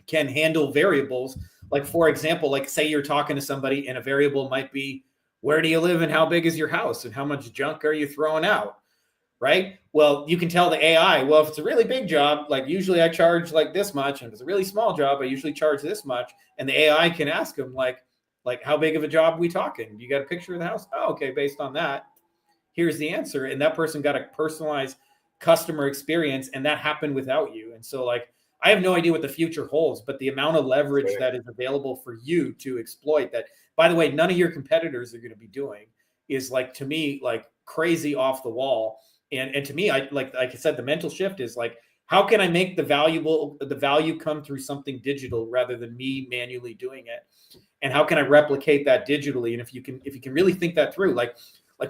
Speaker 2: can handle variables Like, for example, like say you're talking to somebody and a variable might be, where do you live and how big is your house and how much junk are you throwing out? Right? Well, you can tell the AI, well, if it's a really big job, like usually I charge like this much, and if it's a really small job, I usually charge this much. And the AI can ask them like how big of a job are we talking? You got a picture of the house? Oh, okay. Based on that, here's the answer. And that person got a personalized customer experience, and that happened without you. And so like, I have no idea what the future holds, but the amount of leverage that is available for you to exploit that, by the way, none of your competitors are going to be doing, is like, to me, like crazy off the wall. And to me, I like I said, the mental shift is like, how can I make the value come through something digital rather than me manually doing it? And how can I replicate that digitally? And if you can really think that through, like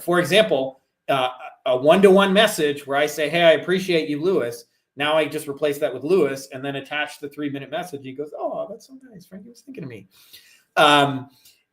Speaker 2: for example, a one-to-one message where I say, hey, I appreciate you, Lewis. Now I just replace that with Lewis and then attach the 3-minute message. He goes, oh, that's so nice. Frankie was thinking of me.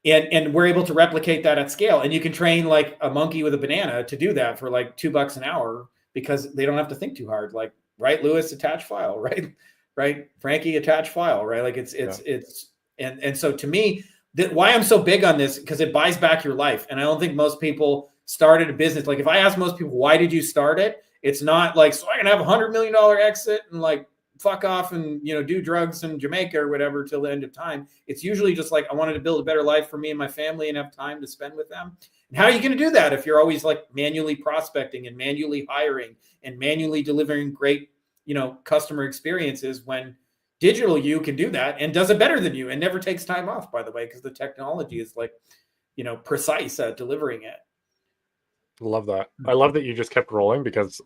Speaker 2: And we're able to replicate that at scale. And you can train like a monkey with a banana to do that for like $2 an hour, because they don't have to think too hard. Like, right, Lewis, attach file, right? Right, Frankie, attach file, right? Like and so to me, why I'm so big on this, because it buys back your life. And I don't think most people started a business. Like if I ask most people, why did you start it? It's not like, so I can have $100 million exit and like fuck off and, you know, do drugs in Jamaica or whatever till the end of time. It's usually just like, I wanted to build a better life for me and my family and have time to spend with them. And how are you going to do that if you're always like manually prospecting and manually hiring and manually delivering great, you know, customer experiences, when digital you can do that and does it better than you and never takes time off, by the way, because the technology is like, you know, precise at delivering it.
Speaker 1: Love that. I love that you just kept rolling, because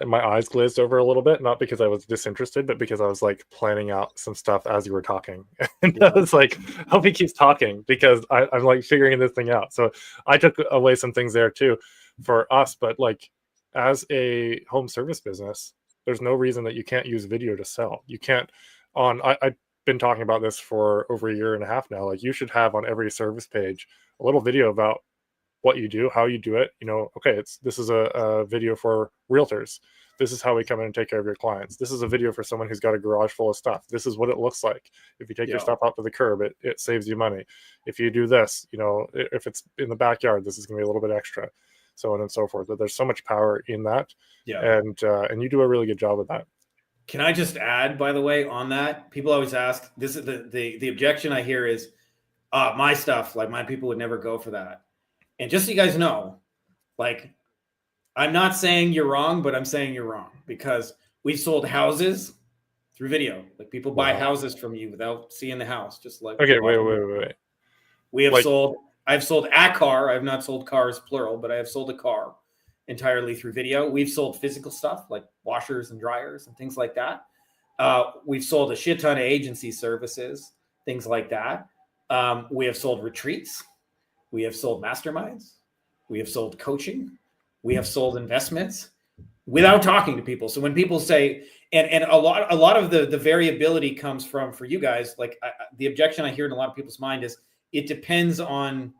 Speaker 1: my eyes glazed over a little bit, not because I was disinterested, but because I was like planning out some stuff as you were talking. And I was like, I hope he keeps talking, because I'm like figuring this thing out. So I took away some things there too for us. But like, as a home service business, there's no reason that you can't use video to sell. You can't I've been talking about this for over a year and a half now. Like, you should have on every service page a little video about what you do, how you do it. You know, okay, this is a video for realtors. This is how we come in and take care of your clients. This is a video for someone who's got a garage full of stuff. This is what it looks like. If you take your stuff out to the curb, it saves you money. If you do this, you know, if it's in the backyard, this is going to be a little bit extra, so on and so forth. But there's so much power in that. And you do a really good job with that.
Speaker 2: Can I just add, by the way, on that? People always ask, this is the objection I hear is, my stuff, like my people would never go for that. And just so you guys know, like, I'm not saying you're wrong, but I'm saying you're wrong, because we've sold houses through video. Like, people buy houses from you without seeing the house. Just like,
Speaker 1: okay, wait.
Speaker 2: We have I've sold a car. I've not sold cars plural, but I have sold a car entirely through video. We've sold physical stuff like washers and dryers and things like that. We've sold a shit ton of agency services, things like that. We have sold retreats. We have sold masterminds. We have sold coaching. We have sold investments without talking to people. So when people say, and a lot of the variability comes from, for you guys, like the objection I hear in a lot of people's mind is, it depends on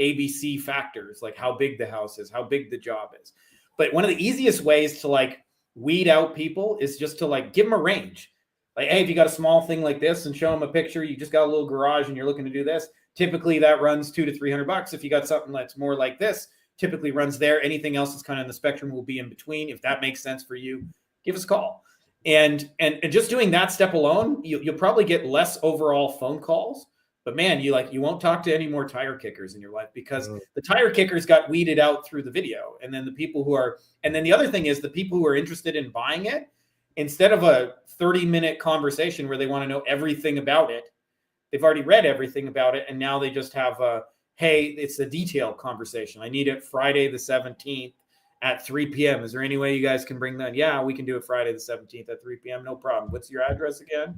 Speaker 2: ABC factors, like how big the house is, how big the job is. But one of the easiest ways to like weed out people is just to like give them a range. Like, hey, if you got a small thing like this and show them a picture, you just got a little garage and you're looking to do this. Typically that runs $200 to $300. If you got something that's more like this, typically runs there. Anything else that's kind of in the spectrum will be in between. If that makes sense for you, give us a call. And just doing that step alone, you'll probably get less overall phone calls. But man, you won't talk to any more tire kickers in your life, because the tire kickers got weeded out through the video. And then the other thing is, the people who are interested in buying it, instead of a 30-minute conversation where they want to know everything about it, they've already read everything about it. And now they just have hey, it's a detailed conversation. I need it Friday the 17th at 3 p.m. Is there any way you guys can bring that? Yeah, we can do it Friday the 17th at 3 p.m. No problem. What's your address again?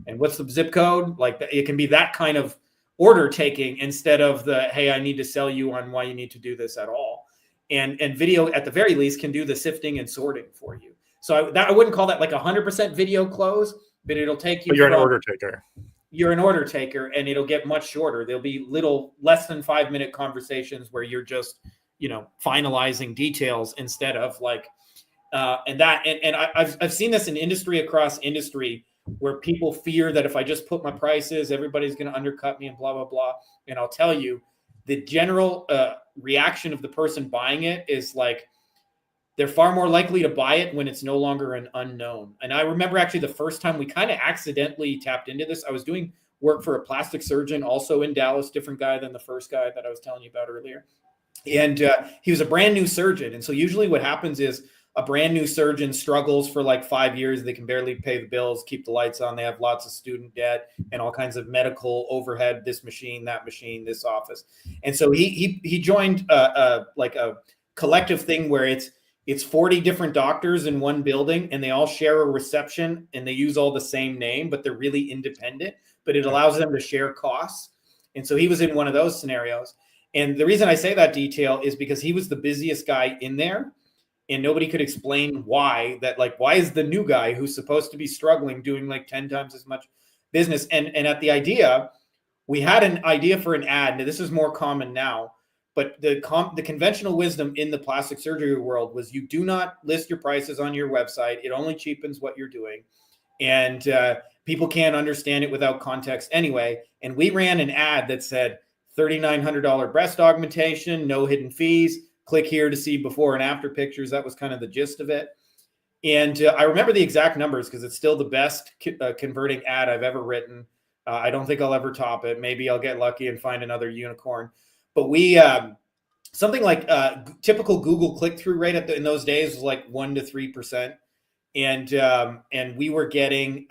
Speaker 2: And what's the zip code? Like, it can be that kind of order taking, instead of the, hey, I need to sell you on why you need to do this at all. And video, at the very least, can do the sifting and sorting for you. So I wouldn't call that like 100% video close, but it'll take you.
Speaker 1: But you're an order taker.
Speaker 2: You're an order taker, and it'll get much shorter. There'll be less than 5-minute conversations where you're just, you know, finalizing details instead of like, and I've seen this in industry across industry, where people fear that if I just put my prices, everybody's going to undercut me and blah, blah, blah. And I'll tell you, the general reaction of the person buying it is like, they're far more likely to buy it when it's no longer an unknown. And I remember actually the first time we kind of accidentally tapped into this, I was doing work for a plastic surgeon also in Dallas, different guy than the first guy that I was telling you about earlier. And he was a brand new surgeon. And so usually what happens is a brand new surgeon struggles for like 5 years. They can barely pay the bills, keep the lights on. They have lots of student debt and all kinds of medical overhead, this machine, that machine, this office. And so he joined like a collective thing where it's 40 different doctors in one building and they all share a reception and they use all the same name, but they're really independent, but it allows them to share costs. And so he was in one of those scenarios. And the reason I say that detail is because he was the busiest guy in there and nobody could explain why why is the new guy who's supposed to be struggling doing like 10 times as much business? And at the idea, we had an idea for an ad. Now, this is more common now. But the conventional wisdom in the plastic surgery world was you do not list your prices on your website. It only cheapens what you're doing. And people can't understand it without context anyway. And we ran an ad that said $3,900 breast augmentation, no hidden fees. Click here to see before and after pictures. That was kind of the gist of it. And I remember the exact numbers because it's still the best converting ad I've ever written. I don't think I'll ever top it. Maybe I'll get lucky and find another unicorn. But we something like typical Google click-through rate in those days was like 1 to 3%, and we were getting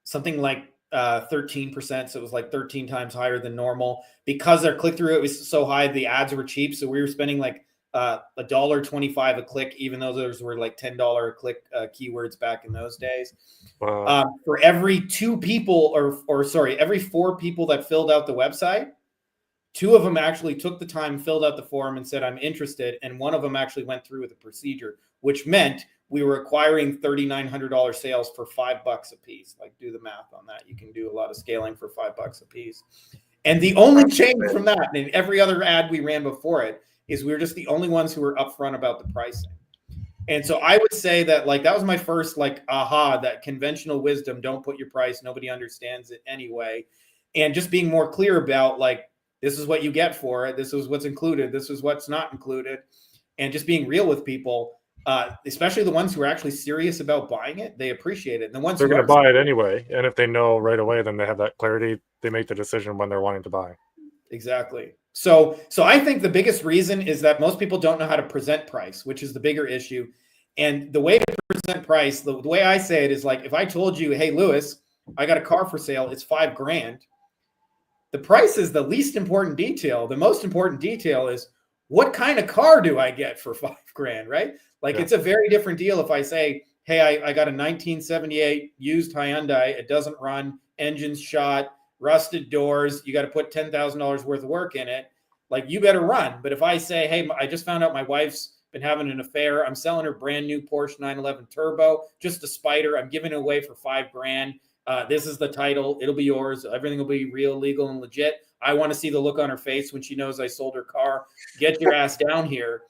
Speaker 2: something like 13%. So it was like 13 times higher than normal because our click-through rate was so high. The ads were cheap, so we were spending like $1.25 a click, even though those were like $10 a click keywords back in those days.
Speaker 1: Wow.
Speaker 2: For every 2 people, every 4 people that filled out the website, 2 of them actually took the time, filled out the form and said, I'm interested. And one of them actually went through with the procedure, which meant we were acquiring $3,900 sales for $5 a piece. Like, do the math on that. You can do a lot of scaling for $5 a piece. And the only change from that, and every other ad we ran before it, is we were just the only ones who were upfront about the pricing. And so I would say that that was my first aha, that conventional wisdom, don't put your price. Nobody understands it anyway. And just being more clear about this is what you get for it. This is what's included. This is what's not included. And just being real with people, especially the ones who are actually serious about buying it, they appreciate it. And the ones
Speaker 1: they're going to buy it anyway. And if they know right away, then they have that clarity. They make the decision when they're wanting to buy.
Speaker 2: Exactly. So I think the biggest reason is that most people don't know how to present price, which is the bigger issue. And the way to present price, the way I say it is if I told you, hey, Lewis, I got a car for sale. It's $5,000. The price is the least important detail. The most important detail is what kind of car do I get for $5,000, right? It's a very different deal if I say, hey, I got a 1978 used Hyundai. It doesn't run, engine's shot, rusted doors. You got to put $10,000 worth of work in it. You better run. But if I say, hey, I just found out my wife's been having an affair. I'm selling her brand new Porsche 911 Turbo, just a Spider. I'm giving it away for $5,000. This is the title. It'll be yours. Everything will be real, legal, and legit. I want to see the look on her face when she knows I sold her car. Get your ass down here.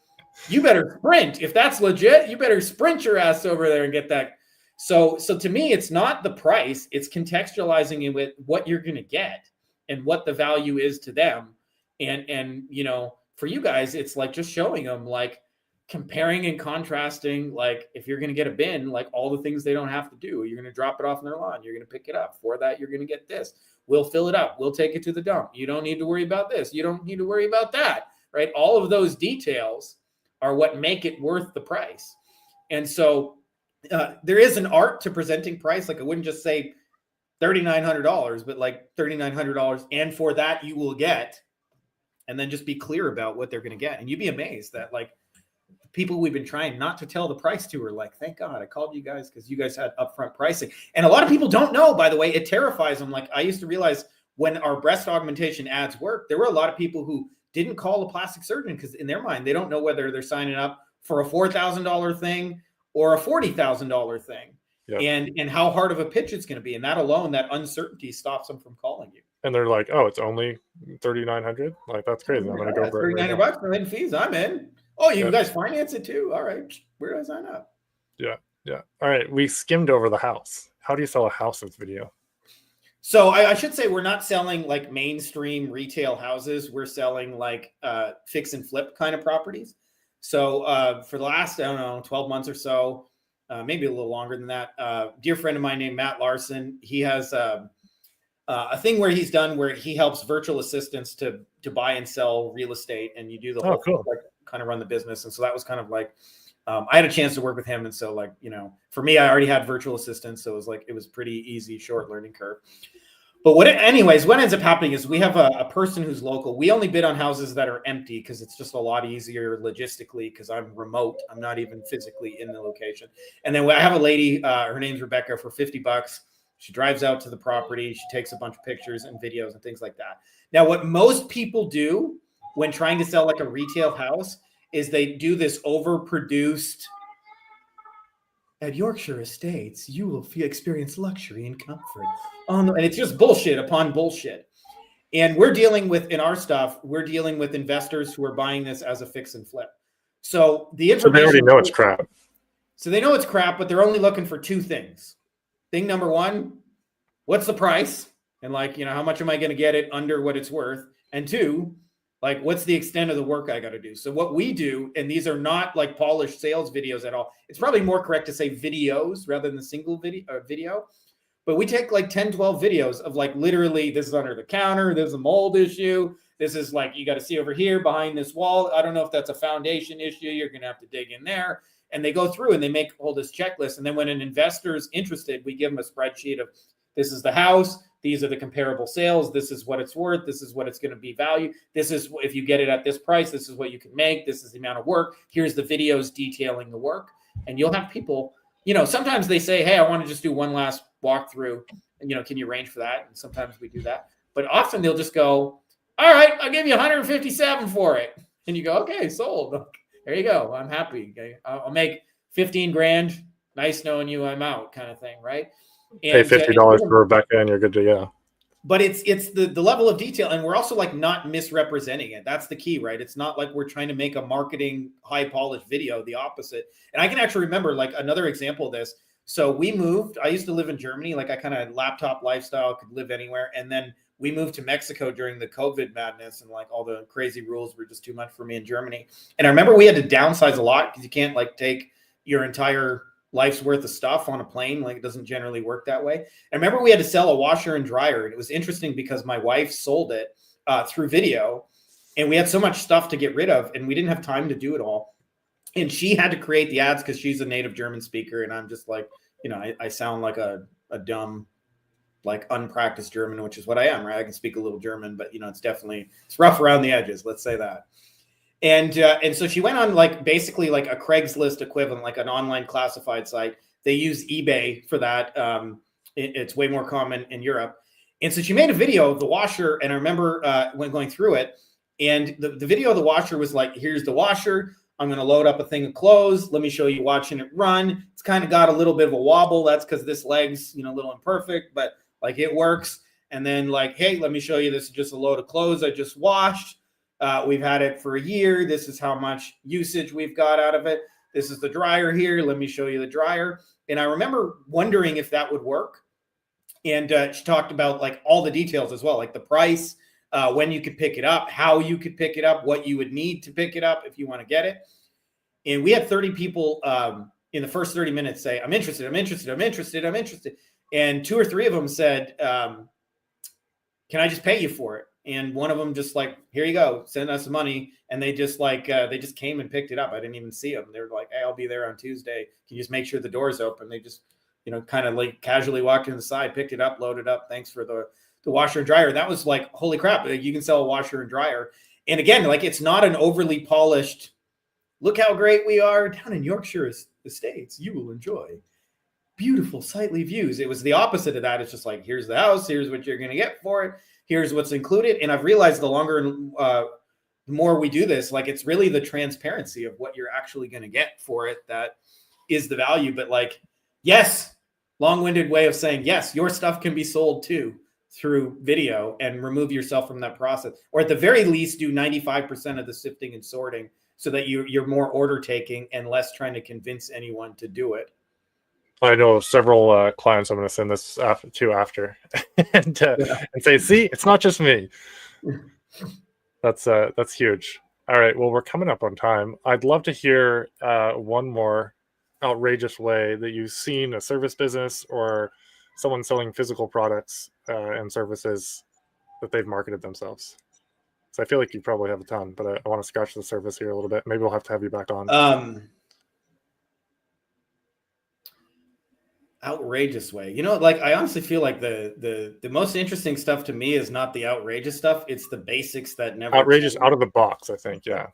Speaker 2: You better sprint. If that's legit, you better sprint your ass over there and get that. So to me, it's not the price. It's contextualizing it with what you're going to get and what the value is to them. And for you guys, it's just showing them comparing and contrasting, if you're going to get a bin, all the things they don't have to do. You're going to drop it off in their lawn. You're going to pick it up. For that, you're going to get this. We'll fill it up. We'll take it to the dump. You don't need to worry about this. You don't need to worry about that, right? All of those details are what make it worth the price. And so there is an art to presenting price. I wouldn't just say $3,900, but $3,900. And for that, you will get, and then just be clear about what they're going to get. And you'd be amazed that people we've been trying not to tell the price to are thank God I called you guys because you guys had upfront pricing. And a lot of people don't know, by the way, it terrifies them. I used to realize when our breast augmentation ads worked, there were a lot of people who didn't call a plastic surgeon because in their mind, they don't know whether they're signing up for a $4,000 thing or a $40,000 thing. Yep. And how hard of a pitch it's going to be. And that alone, that uncertainty stops them from calling you.
Speaker 1: And they're like, oh, it's only $3,900? That's crazy. I'm going to go for it.
Speaker 2: $3,900 for hidden fees. I'm in. Oh, you guys finance it too? All right. Where do I sign up?
Speaker 1: Yeah. All right. We skimmed over the house. how do you sell a house with video?
Speaker 2: So I should say we're not selling like mainstream retail houses. We're selling like fix and flip kind of properties. So for the last, I don't know, 12 months or so, maybe a little longer than that, dear friend of mine named Matt Larson, he has a thing where he's done where he helps virtual assistants to buy and sell real estate, and you do the whole
Speaker 1: cool.
Speaker 2: like kind of run the business. And so that was kind of like I had a chance to work with him, and so like for me, I already had virtual assistants, so it was pretty easy, short learning curve. But what ends up happening is we have a person who's local. We only bid on houses that are empty because it's just a lot easier logistically because I'm remote. I'm not even physically in the location. And then I have a lady, her name's Rebecca, for $50. She drives out to the property. She takes a bunch of pictures and videos and things like that. Now, what most people do when trying to sell like a retail house is they do this overproduced, at Yorkshire Estates, you will experience luxury and comfort. And it's just bullshit upon bullshit. And we're dealing with, in our stuff, we're dealing with investors who are buying this as a fix and flip. So the information.
Speaker 1: So they already know it's crap.
Speaker 2: So they know it's crap, but they're only looking for two things. Thing number one, what's the price? And like, how much am I going to get it under what it's worth? And two, like, what's the extent of the work I got to do? So what we do, and these are not like polished sales videos at all. It's probably more correct to say videos rather than single video. But we take like 10, 12 videos of like literally this is under the counter. There's a mold issue. This is like, you got to see over here behind this wall. I don't know if that's a foundation issue. You're going to have to dig in there. And they go through and they make all this checklist. And then when an investor is interested, we give them a spreadsheet of this is the house. These are the comparable sales. This is what it's worth. This is what it's going to be valued. This is if you get it at this price, this is what you can make. This is the amount of work. Here's the videos detailing the work. And you'll have people, sometimes they say, hey, I want to just do one last walkthrough. And, can you arrange for that? And sometimes we do that. But often they'll just go, all right, I'll give you 157 for it. And you go, okay, sold. There you go. I'm happy. Okay. I'll make 15 grand. Nice knowing you. I'm out kind of thing. Right.
Speaker 1: And, pay $50 for Rebecca and you're good to go.
Speaker 2: But it's the level of detail. And we're also like not misrepresenting it. That's the key, right? It's not like we're trying to make a marketing high polished video, the opposite. And I can actually remember like another example of this. So we moved, I used to live in Germany. Like I kind of laptop lifestyle, could live anywhere. And then we moved to Mexico during the COVID madness and like all the crazy rules were just too much for me in Germany. And I remember we had to downsize a lot because you can't like take your entire life's worth of stuff on a plane. Like it doesn't generally work that way. I remember we had to sell a washer and dryer. And it was interesting because my wife sold it through video and we had so much stuff to get rid of and we didn't have time to do it all. And she had to create the ads because she's a native German speaker. And I'm just like, I sound like a dumb, like unpracticed German, which is what I am, right? I can speak a little German, but it's rough around the edges. Let's say that. And so she went on like basically like a Craigslist equivalent, like an online classified site. They use eBay for that. It's way more common in Europe. And so she made a video of the washer. And I remember when going through it and the video of the washer was like, here's the washer. I'm going to load up a thing of clothes. Let me show you watching it run. It's kind of got a little bit of a wobble. That's because this leg's, a little imperfect, but like it works. And then like, hey, let me show you, this is just a load of clothes I just washed. We've had it for a year. This is how much usage we've got out of it. This is the dryer here. Let me show you the dryer. And I remember wondering if that would work. And she talked about like all the details as well, like the price, when you could pick it up, how you could pick it up, what you would need to pick it up if you want to get it. And we had 30 people in the first 30 minutes say, I'm interested, I'm interested, I'm interested, I'm interested. And 2 or 3 of them said, can I just pay you for it? And one of them just like, here you go, send us the money. And they just like, they just came and picked it up. I didn't even see them. They were like, hey, I'll be there on Tuesday. Can you just make sure the door's open? They just, kind of like casually walked in the side, picked it up, loaded up. Thanks for the washer and dryer. That was like, holy crap, you can sell a washer and dryer. And again, like it's not an overly polished, look how great we are down in Yorkshire Estates. You will enjoy beautiful sightly views. It was the opposite of that. It's just like, here's the house. Here's what you're going to get for it. Here's what's included. And I've realized the longer and the more we do this, like it's really the transparency of what you're actually going to get for it that is the value. But like, yes, long-winded way of saying, yes, your stuff can be sold too through video and remove yourself from that process. Or at the very least, do 95% of the sifting and sorting so that you're more order taking and less trying to convince anyone to do it.
Speaker 1: I know several clients I'm going to send this to after, and say, see, it's not just me. That's huge. All right, well, we're coming up on time. I'd love to hear one more outrageous way that you've seen a service business or someone selling physical products and services that they've marketed themselves. So I feel like you probably have a ton, but I want to scratch the surface here a little bit. Maybe we'll have to have you back on.
Speaker 2: Outrageous way. You know, like I honestly feel like the most interesting stuff to me is not the outrageous stuff. It's the basics that never
Speaker 1: outrageous
Speaker 2: change.
Speaker 1: Out of the box, I think. Yeah.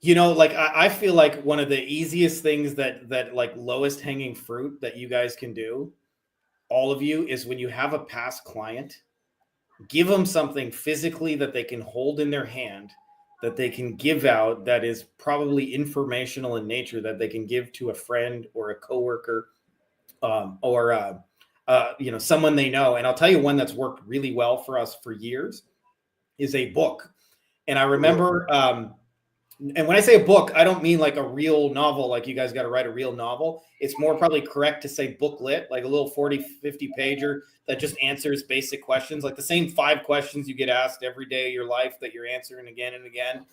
Speaker 2: You know, like I feel like one of the easiest things that like lowest hanging fruit that you guys can do, all of you, is when you have a past client, give them something physically that they can hold in their hand, that they can give out, that is probably informational in nature, that they can give to a friend or a coworker, or you know, someone they know. And I'll tell you one that's worked really well for us for years is a book. And I remember, and when I say a book, I don't mean like a real novel, like you guys got to write a real novel. It's more probably correct to say booklet, like a little 40, 50 pager that just answers basic questions, like the same 5 questions you get asked every day of your life that you're answering again and again.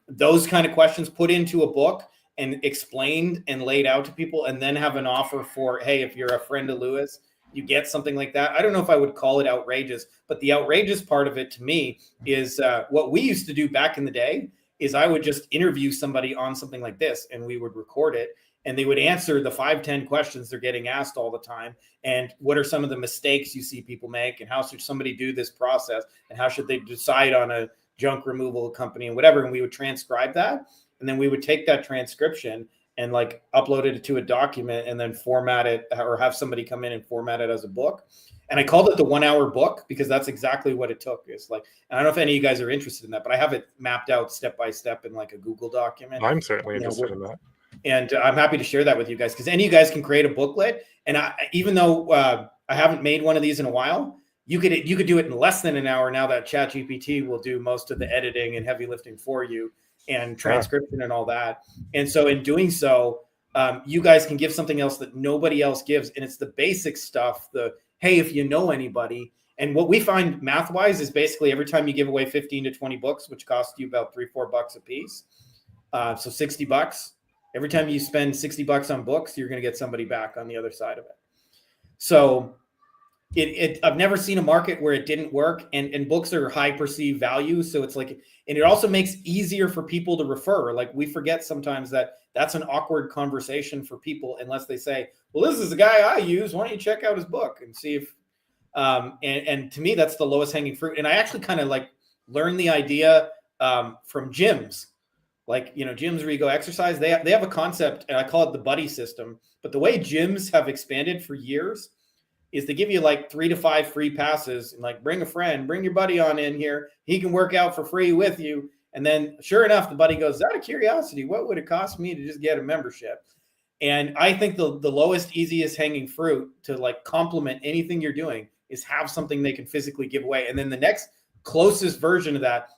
Speaker 2: Those kind of questions put into a book and explained and laid out to people, and then have an offer for, hey, if you're a friend of Lewis, you get something like that. I don't know if I would call it outrageous, but the outrageous part of it to me is what we used to do back in the day is I would just interview somebody on something like this, and we would record it, and they would answer the 5-10 questions they're getting asked all the time. And what are some of the mistakes you see people make, and how should somebody do this process, and how should they decide on a junk removal company and whatever. And we would transcribe that. And then we would take that transcription and like upload it to a document and then format it, or have somebody come in and format it as a book. And I called it the 1 hour book because that's exactly what it took. It's like, and I don't know if any of you guys are interested in that, but I have it mapped out step by step in like a Google document.
Speaker 1: I'm certainly interested in that.
Speaker 2: And I'm happy to share that with you guys, because any of you guys can create a booklet. And even though I haven't made one of these in a while, you could do it in less than an hour now that ChatGPT will do most of the editing and heavy lifting for you, and transcription and all that. And so in doing so, you guys can give something else that nobody else gives. And it's the basic stuff, the, hey, if you know anybody. And what we find math wise is basically every time you give away 15 to 20 books, which cost you about $3-4 a piece. So $60. Every time you spend $60 on books, you're going to get somebody back on the other side of it. So I've never seen a market where it didn't work, and books are high perceived value. So it's like, and it also makes easier for people to refer. Like we forget sometimes that that's an awkward conversation for people unless they say, well, this is the guy I use. Why don't you check out his book and see if, and to me, that's the lowest hanging fruit. And I actually kind of like learned the idea from gyms. Like, you know, gyms where you go exercise, they have a concept, and I call it the buddy system. But the way gyms have expanded for years is they give you like 3 to 5 free passes, and like, bring a friend, bring your buddy on in here. He can work out for free with you. And then sure enough, the buddy goes, out of curiosity, what would it cost me to just get a membership? And I think the lowest, easiest hanging fruit to like complement anything you're doing is have something they can physically give away. And then the next closest version of that,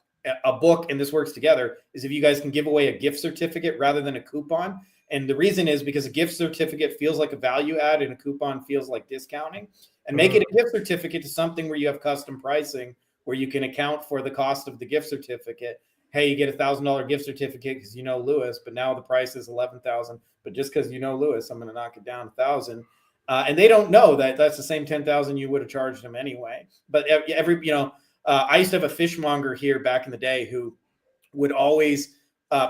Speaker 2: a book, and this works together, is if you guys can give away a gift certificate rather than a coupon. And the reason is because a gift certificate feels like a value add and a coupon feels like discounting. And make it a gift certificate to something where you have custom pricing, where you can account for the cost of the gift certificate. Hey, you get $1,000 gift certificate because you know Lewis, but now the price is $11,000. But just because you know Lewis, I'm going to knock it down $1,000. And they don't know that that's the same $10,000 you would have charged them anyway. But I used to have a fishmonger here back in the day who would always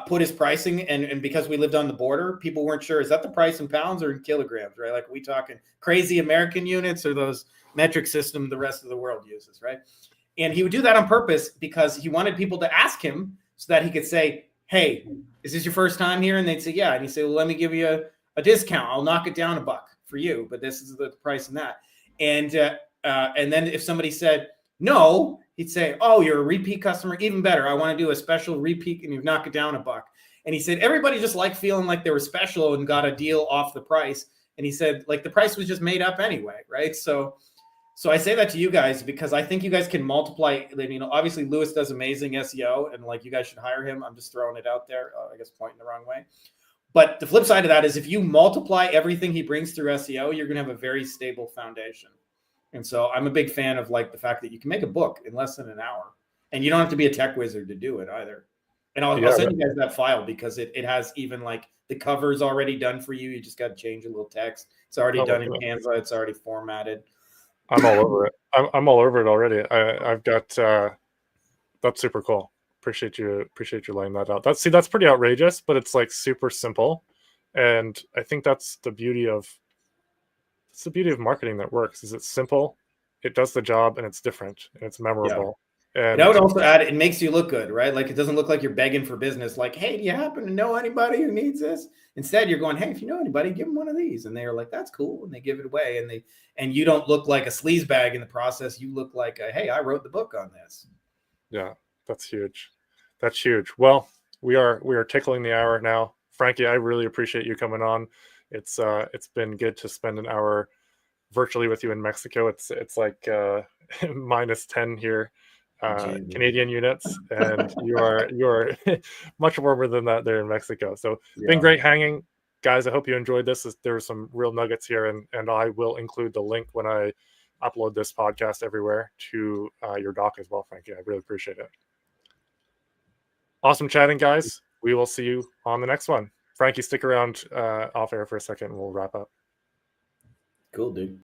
Speaker 2: put his pricing, and because we lived on the border, people weren't sure, is that the price in pounds or in kilograms, right? Like, are we talking crazy American units or those metric system the rest of the world uses, right? And he would do that on purpose because he wanted people to ask him so that he could say, hey, is this your first time here? And they'd say, yeah. And he'd say, well, let me give you a discount. I'll knock it down $1 for you, but this is the price in that. And then if somebody said no, he'd say, oh, you're a repeat customer, even better. I want to do a special repeat, and you knock it down $1. And he said, everybody just liked feeling like they were special and got a deal off the price. And he said, like, the price was just made up anyway, right? So I say that to you guys because I think you guys can multiply. You know, obviously Lewis does amazing SEO, and like, you guys should hire him. I'm just throwing it out there. I guess pointing the wrong way. But the flip side of that is if you multiply everything he brings through SEO, you're going to have a very stable foundation. And so I'm a big fan of like the fact that you can make a book in less than an hour, and you don't have to be a tech wizard to do it either. And I'll send you guys that file because it has even like the cover's already done for you. You just got to change a little text. It's already done in Canva. It's already formatted.
Speaker 1: I'm all over it. I'm all over it already. I've got that's super cool. Appreciate you laying that out. That's pretty outrageous, but it's like super simple. And I think that's the beauty of marketing that works. Is it's simple, it does the job, and it's different, and it's memorable.
Speaker 2: And I would also add, it makes you look good, right? Like it doesn't look like you're begging for business. Like, hey, do you happen to know anybody who needs this? Instead, you're going, hey, if you know anybody, give them one of these. And they're like, that's cool. And they give it away. And you don't look like a sleaze bag in the process. You look like, hey, I wrote the book on this.
Speaker 1: Yeah, that's huge. That's huge. Well, we are tickling the hour now. Frankie, I really appreciate you coming on. It's been good to spend an hour virtually with you in Mexico. It's like minus 10 here. Canadian units, and you are much warmer than that there in Mexico. So it's been great hanging, guys. I hope you enjoyed this. There were some real nuggets here, and I will include the link when I upload this podcast everywhere to your doc as well, Frankie. I really appreciate it. Awesome chatting, guys. We will see you on the next one. Frankie, stick around off air for a second and we'll wrap up.
Speaker 2: Cool, dude.